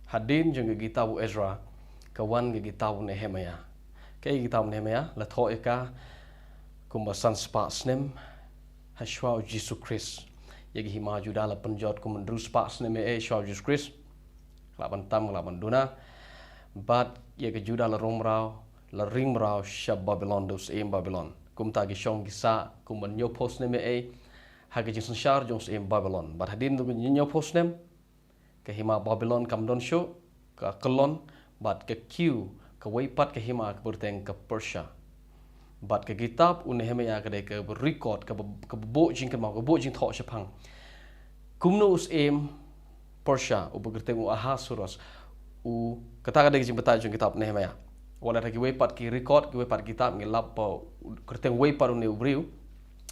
hadin jeng kitab Ezra kawan kitab Nehemia kai kitab Nehemia la tho eka kumbasan spa snem hashwa Jesus Christ yagi hima juda la penjot kumendru spa snem shwa Jesus Christ la bantam la banduna bat yagi juda la romrao la ringmrao shab Babylon dos em Babylon kum tagi shong gisa kum nyo post nem hagi jing sanshar jongs em Babylon bat hadin du nyo post nem ke hima Babylon kam don show ka kelon bat ke Q ke weipat ke hima ke berteng ke Persia bat ke kitab Nehemia ke ke record ke bo jing ke mau ke bo jing tho shapang kumno us em Persia u berteng u Ahasuerus u kata ke jing beta jing kitab Nehemia wala ke weipat ki record ke weipat kitab ngelap berteng weipat ne ubriu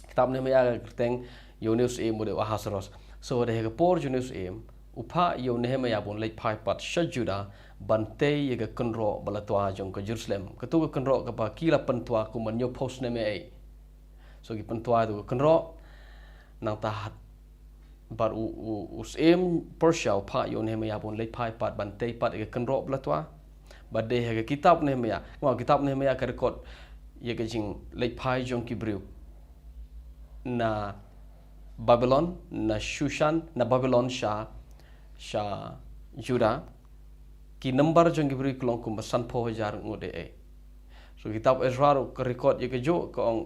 kitab Nehemia berteng Yunus em mode Ahasuerus so de ke por Yunus em upa yo Nehemia bon lek pai pat shajuda bante ye ke kenro balatwa jong ke Jerusalem ketu ke kenro ke ba kila pentua ku menyo post neme so ki pentua tu kenro nang tahat bar usem Persia upa yo Nehemia bon lek pai pat bante pat ke kenro balatwa bade ke kitab Nehemia wa kitab Nehemia ke record ye ke jing lek pai jong ki briu na Babylon na Shushan na Babylon Shah Juda ki number jong gibri klong kum san po jar ngode so kitab Ezra ro ke record ye ke jo ko ong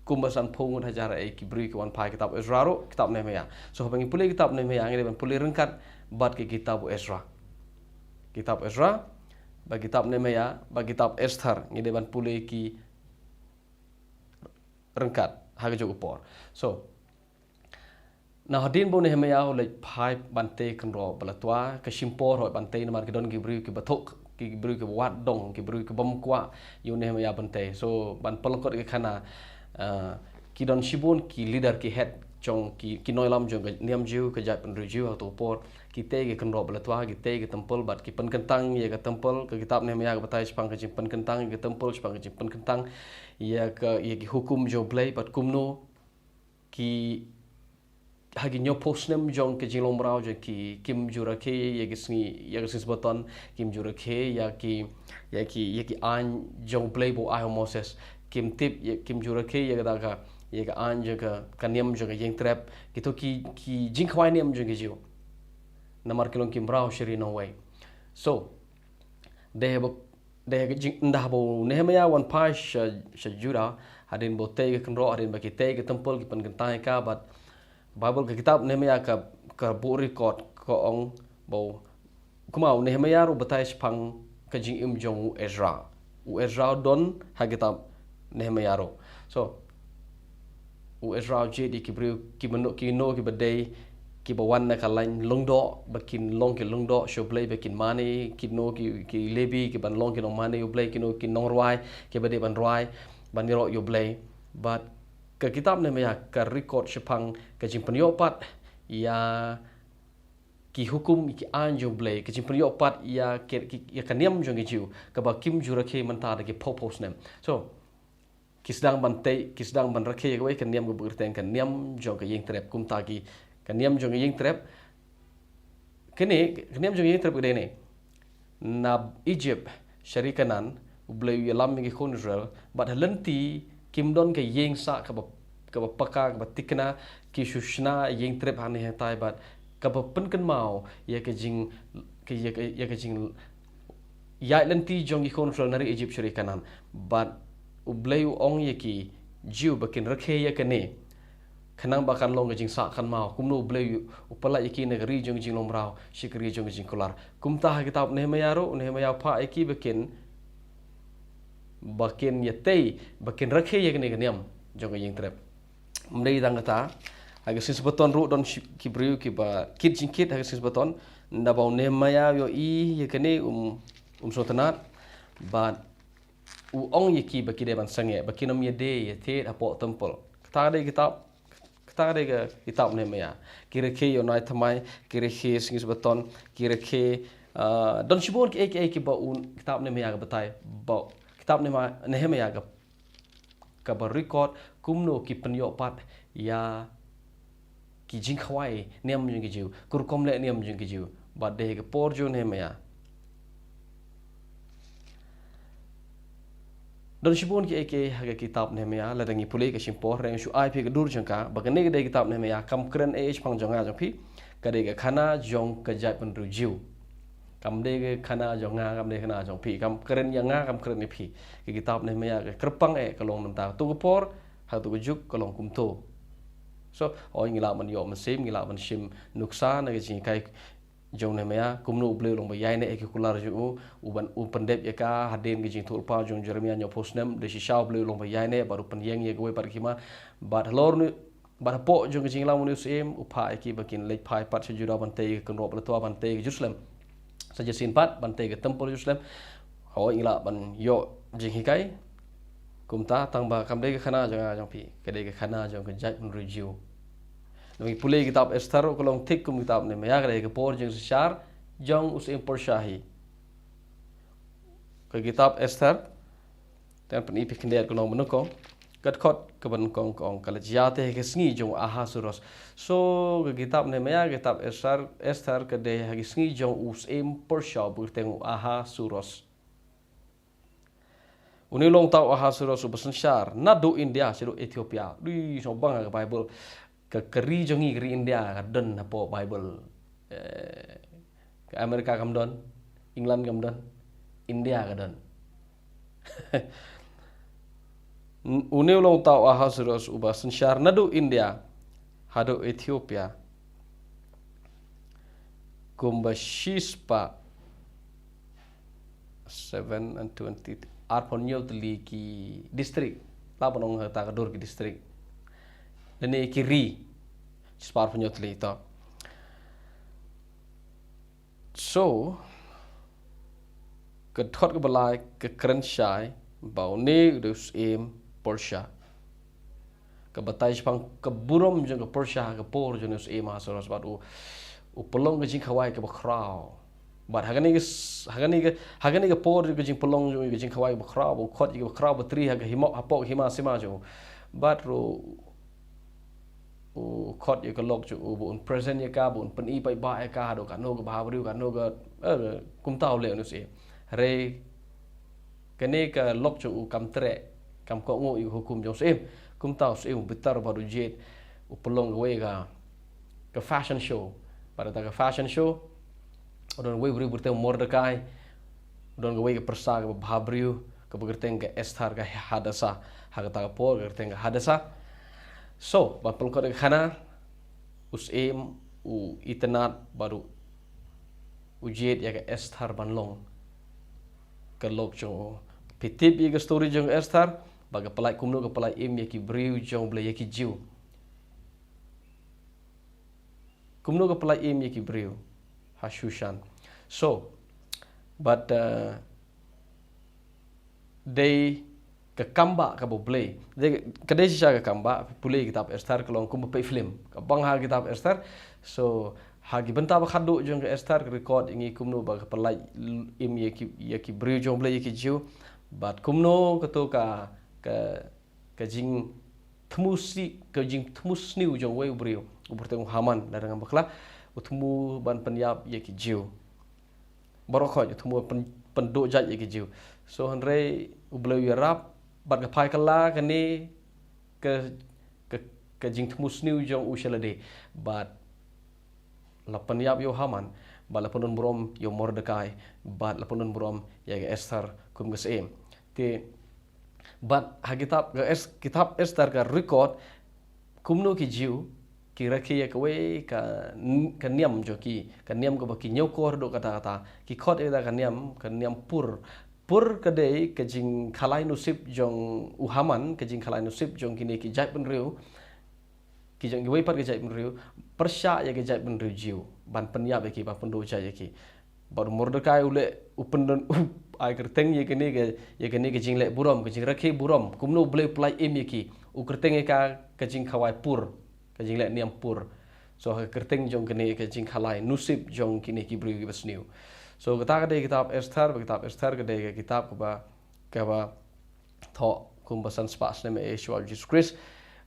kum san po ngod hajar ki bri ko wan pai kitab Ezra ro kitab Nehemia so bangi pulih kitab Nehemia ngene ban pulih rengkat bat ke kitab Ezra ba kitab Nehemia ba kitab Esther ngide ban pulih ki rengkat haga jo upor so nah hadin bo Nehemia oleh pai bante kenro balatwa ke simpor hoi bante namar ke don gibri ke batok ke gibri ke wat dong ke gibri ke bamkwa yo Nehemia bante so ban pelokot ke kana ki don shibun ki leader ki head jong ki noilam jong niam jiu ke jat penru jiu atau por ki te ke kenro balatwa ki te ke tempel bat ki pen kentang ye ke tempel ke kitab Nehemia ke batai sepang ke pen kentang ke tempel sepang ke pen kentang ye ki hukum jo blai bat kumno ki hagi nyo post nem jong ke jilom rao je ki kim jurake ye gisni ye gisnis boton kim jurake ya ki an jong play bo ai Moses kim tip ye kim jurake ye ga ye ga an je ka kaniam je yeng trap gitu ki jing khwai niam je jiu namar kilong kim rao shiri no way so de jing ndah bo Nehemia wan pai sha Juda hadin bo te ke kenro hadin ba ki te ke tempel ki pen gentai ka bat Bible ke kitab Nehemia ke bu record ko ong bo kumau Nehemia ru batai sepang ke jing im jong Ezra don ha kitab Nehemia ro so Ezra je di ki bru ki menuk ki no ki badai ki bawan na kalain longdo bakin long ki longdo show play bakin mani ki no ki lebi ki ban long ki no mani you play ki no ki nong roi ki badai ban roi ban ro you play but ke kitab Nehemia ke record sepang ke jing penyopat ya ki hukum ki anjo blai ke jing penyopat ya kaniam jong jiu ke ba kim jurake manta ke popos nem so ki sedang ban rakhe ke wei kaniam ke berteng kaniam jong ke yeng trap kum tagi kaniam jong yeng trap kaniam jong yeng trap ke ne na Egypt syarikanan blai yalam ke kon Israel but lenti kim don ke yeng sa ke paka ke tikna ki shushna yeng trep hane hetai bat ke pen kan mau ye ke jing ya lenti jong ki kontrol nari Egypt shuri kanan but ublei ong ye ki jiu bakin rakhe ye ke ne khanang bakan long ke jing sa kan mau kumno ublei upala ye ki negeri jong jing lomrao shikri jong jing kular kumta kitab Nehemia ro Nehemia pa eki bakin yetei bakin rakhe ye kene keniam jong yeng trap mdei dang kata aga sis beton ru don kibriu ki ba kit jingkit aga sis beton nda bau Nehemia yo ye kene sotanat but u ong ye ki baki de ban sange bakinom ye de ye te apo tempel kata de kitab Nehemia kire ke yo nai thamai kire ke singis beton kire ke don shibon ki ba un kitab Nehemia ga batai ba kitab Nehemia ka ba record kumno ki penyopat ya ki jing khwai niam jing jiu kur komle niam jing jiu badai ke por jo Nehemia. Dan sibun ki haga kitab Nehemia la dangi pulih ke simpor reng su ai pi ke dur jangka bagane ke kitab Nehemia kam keren pang jonga jong pi kade ke khana jong ke jai pen rujiu kam de ke khana jong nga kam de khana jong pi kam keren yang nga kam keren ni pi ke kitab Nehemia ke kerpang kalong nam ta tu ke por ha tu ke juk kalong kum to so ngila man yo mesim ngila man sim nuksa na ke jing kai jong Nehemia kumnu bleu long bayai ne ke kular ju u pendep ya ka hadin ke jing tulpa jong Jeremia nyo posnem de si shau bleu long bayai ne baru penyeng ye goe par kima bad lor nu bad po jong ke jing la mun usim upa ki bakin lek pai pat se juda ban te ke rob le to ban te ke Jerusalem saja sin pat ban te ke tempel Jerusalem ngila ban yo jing hikai kumta tang ba kam de ke khana jong pi ke de ke khana jong ke jai mun review Nami pulih kitab Esther kolong tik kum kitab Nehemia kada ke por jeng sesar jong us Persyahi. Ke kitab Esther dan penipi kendiat kolong menukong kat kot ke benukong kong kalajate ke sngi jong Ahasuerus. So ke kitab Nehemia kitab Esther kada ke sngi jong us Persya berteng Ahasuerus. Unilong tau Ahasuerus ubasensar nadu India sido Ethiopia. Di sobang ke Bible ke keri jongi keri India kadon apa Bible ke Amerika kamdon England kamdon India kadon une ulong tau Ahasuerus ubah sensyar nadu India hado Ethiopia kumba shispa 7 and 20 arponyo teli ki distrik lapanong ta kadur ki distrik Nene kiri spar punya telita. So kedhot ke balai ke keren syai bau ni dus Persya. Ke batai Jepang ke burom jeng ke Persya ke por jeng dus Ahasuerus bat u pelong ke jing khawai ke bakrau. Bat hagani ke por ke jing pelong jeng ke jing khawai bakrau bu khot ke bakrau batri haga himok hapok hima sima jo. Bat ru khot ye kalok chu bun present ye ka bun pen i pai ba ye ka do kan no ga ba riu kan no ga kum tau le nu se re kene ka lok chu kam tre kam ko ngo i hukum jong se kum tau se bitar ba du jet pelong we ga ka fashion show pada ta ka fashion show don we riu bertemu Mordekai don ga we ka persa ga ba riu ka berteng ga Esther ga hadasa ha ta ka por ga berteng ga hadasa So, bapel ko khana usim u itenat baru ujiet ya ke Esther banlong ke lok jong pitip ye ke story jong Esther baga pelai kumno ke pelai im ye ki briu jong ble ye ki jiu kumno ke pelai im ye ki briu Hashushan so but they ke kamba ke boleh kedai sisa ke kamba pulih kitab Esther kelong kum pe film ke bang ha kitab Esther so hagi benta ba khadu jong ke Esther record ingi kumno ba pelai im ye ki briu jong ble ye ki jiu but kumno ketu ka ke jing tmusi ke jing tmus niu jong we briu uberteng Haman dengan bakla utmu ban penyap ye ki jiu barokho utmu penduk jat ye ki jiu so hanre ubleu yarap bat ke pai kala kani ke jing tmus niu jong ushelade bat lapan yap yo Haman bat lapan brom yo Mordekai bat lapan brom ya Esther kum gesem te bat ha kitab Esther ka record kumno ki jiu ki rakhi ya kwe ka niam jo ki ka niam ko baki nyau kor do kata ki khot eda ka niam pur kadai ke jing khalai nusip jong Haman ke jing khalai nusip jong kini ki jai pen riu ki jong wei par ke jai pen riu Persya ya ke jai pen riu jiu ban penyap ki ba pendo jai ki baru Mordekai ule upendon ai kerteng ye kini ke jing le burom ke jing rakhi burom kumno ble plai im ye ki u kerteng ka ke jing khawai pur ke jing le niam pur so kerteng jong kini ke jing khalai nusip jong kini ki briu besniu so kita kadai kitab Esther kadai kitab ke ba tho kum basan spas name Yeshua Jesus Christ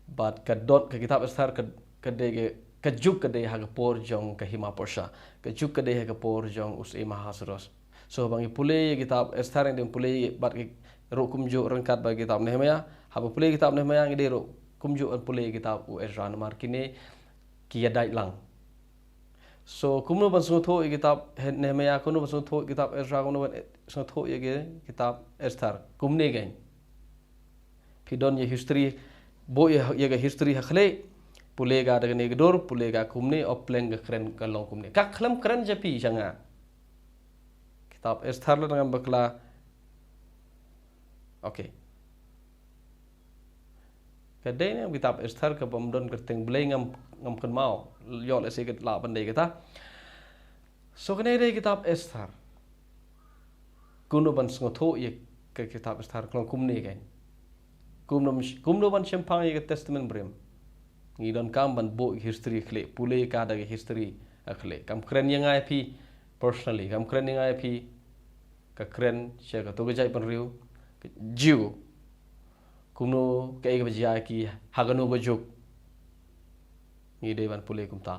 but ke kitab Esther kadai kejuk kedai hagapor jong kahima porsha kejuk kedai hagapor jong us mahasuros so bangi pule kitab Esther yang pule bat ro kumju rengkat bagi kitab Nehemia haba pule kitab Nehemia ngide ro kumju pule kitab Ezra mar kini kia dai lang so kumno ban sungtho kitab Nehemia kumno ban sungtho kitab Ezra kumno ban sungtho kitab Esther kumne gain pidon ye history bo ye history hakhle pulega dengan gedor pulega kumne opleng keren kalong kumne kak klam keren japi janga kitab Esther dengan bakla okay kadai ni kitab Esther ke pemdon kerteng belai ngam kan mau yo le sikit la pandai kita so kene dai kitab Esther kuno ban sngotho ye ke kitab Esther kalong kumne kan kumno ban sempang ye testament brem ngidon kam ban bo history khle pule ka da history akhle kam kren yang ai pi personally kam kren yang ai pi ka kren che ka to ga jai pan riu jiu kumno ke ga jai ki hagano ba juk ngide ban pule kum ta